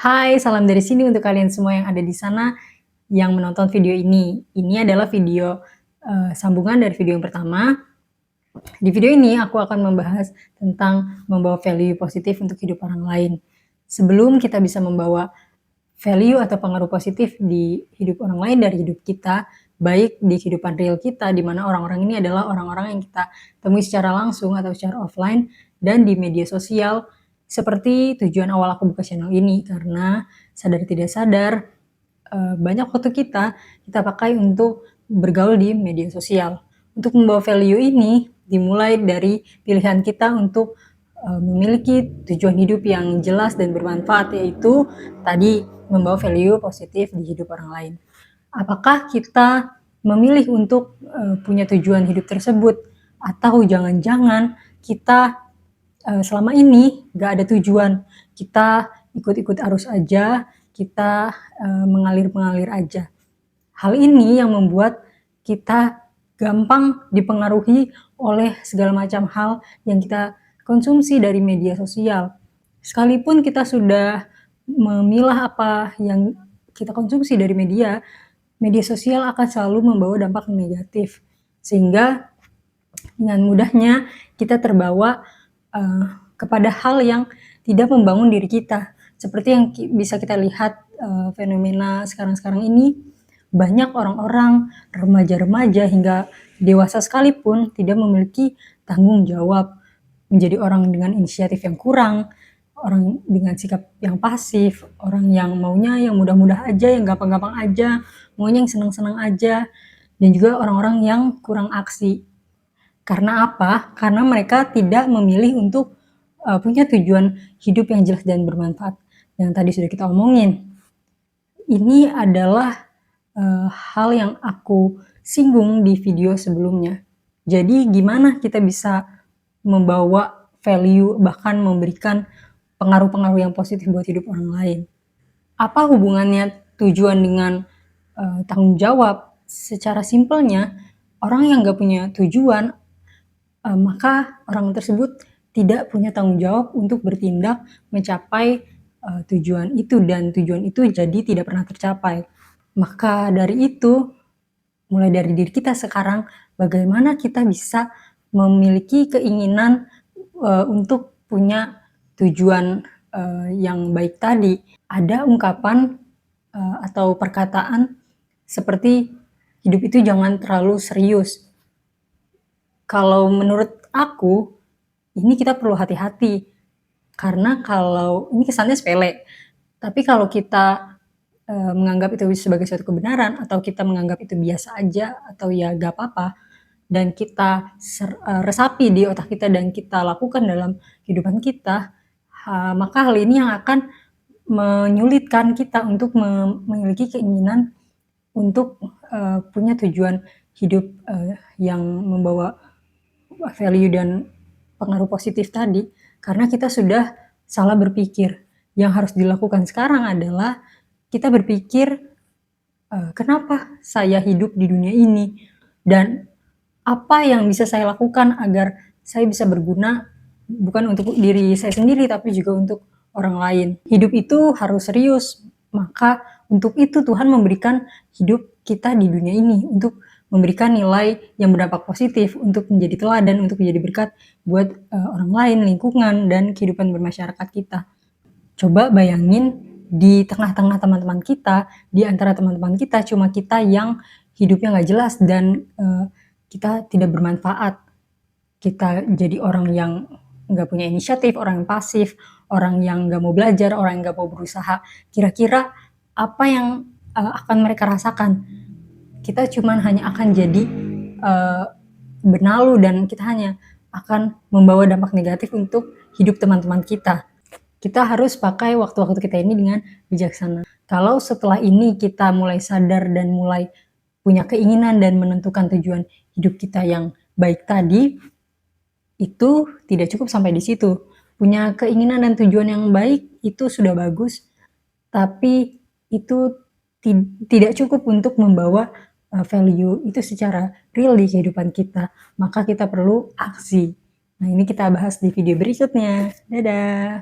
Hai, salam dari sini untuk kalian semua yang ada di sana yang menonton video ini. Ini adalah video, sambungan dari video yang pertama. Di video ini aku akan membahas tentang membawa value positif untuk hidup orang lain. Sebelum kita bisa membawa value atau pengaruh positif di hidup orang lain dari hidup kita, baik di kehidupan real kita, di mana orang-orang ini adalah orang-orang yang kita temui secara langsung atau secara offline, dan di media sosial, seperti tujuan awal aku buka channel ini, karena sadar tidak sadar, banyak waktu kita pakai untuk bergaul di media sosial. Untuk membawa value ini, dimulai dari pilihan kita untuk memiliki tujuan hidup yang jelas dan bermanfaat, yaitu tadi membawa value positif di hidup orang lain. Apakah kita memilih untuk punya tujuan hidup tersebut, atau jangan-jangan kita selama ini gak ada tujuan, kita ikut-ikut arus aja, kita mengalir-mengalir aja. Hal ini yang membuat kita gampang dipengaruhi oleh segala macam hal yang kita konsumsi dari media sosial. Sekalipun kita sudah memilah apa yang kita konsumsi dari media sosial akan selalu membawa dampak negatif. Sehingga dengan mudahnya kita terbawa kepada hal yang tidak membangun diri kita. Seperti yang bisa kita lihat fenomena sekarang-sekarang ini, banyak orang-orang, remaja-remaja hingga dewasa sekalipun tidak memiliki tanggung jawab, menjadi orang dengan inisiatif yang kurang, orang dengan sikap yang pasif, orang yang maunya yang mudah-mudah aja, yang gampang-gampang aja, maunya yang senang-senang aja, dan juga orang-orang yang kurang aksi. Karena apa? Karena mereka tidak memilih untuk punya tujuan hidup yang jelas dan bermanfaat. Yang tadi sudah kita omongin. Ini adalah hal yang aku singgung di video sebelumnya. Jadi gimana kita bisa membawa value, bahkan memberikan pengaruh-pengaruh yang positif buat hidup orang lain. Apa hubungannya tujuan dengan tanggung jawab? Secara simpelnya, orang yang gak punya tujuan, maka orang tersebut tidak punya tanggung jawab untuk bertindak mencapai tujuan itu, dan tujuan itu jadi tidak pernah tercapai. Maka dari itu, mulai dari diri kita sekarang, bagaimana kita bisa memiliki keinginan untuk punya tujuan yang baik tadi. Ada ungkapan atau perkataan seperti hidup itu jangan terlalu serius. Kalau menurut aku, ini kita perlu hati-hati. Karena kalau ini kesannya sepele, tapi kalau kita menganggap itu sebagai suatu kebenaran, atau kita menganggap itu biasa aja, atau ya gak apa-apa, dan kita resapi di otak kita dan kita lakukan dalam kehidupan kita, maka hal ini yang akan menyulitkan kita untuk memiliki keinginan untuk punya tujuan hidup yang membawa value dan pengaruh positif tadi, karena kita sudah salah berpikir. Yang harus dilakukan sekarang adalah kita berpikir, kenapa saya hidup di dunia ini, dan apa yang bisa saya lakukan agar saya bisa berguna, bukan untuk diri saya sendiri tapi juga untuk orang lain. Hidup itu harus serius, maka untuk itu Tuhan memberikan hidup kita di dunia ini, untuk memberikan nilai yang berdampak positif, untuk menjadi teladan, untuk menjadi berkat buat orang lain, lingkungan, dan kehidupan bermasyarakat kita. Coba bayangin di tengah-tengah teman-teman kita, di antara teman-teman kita, cuma kita yang hidupnya gak jelas dan kita tidak bermanfaat. Kita jadi orang yang gak punya inisiatif, orang yang pasif, orang yang gak mau belajar, orang yang gak mau berusaha. Kira-kira apa yang akan mereka rasakan? Kita cuman hanya akan jadi benalu, dan kita hanya akan membawa dampak negatif untuk hidup teman-teman kita. Kita harus pakai waktu-waktu kita ini dengan bijaksana. Kalau setelah ini kita mulai sadar dan mulai punya keinginan dan menentukan tujuan hidup kita yang baik tadi, itu tidak cukup sampai di situ. Punya keinginan dan tujuan yang baik itu sudah bagus, tapi itu tidak cukup untuk membawa value itu secara real di kehidupan kita. Maka kita perlu aksi. Nah, ini kita bahas di video berikutnya. Dadah!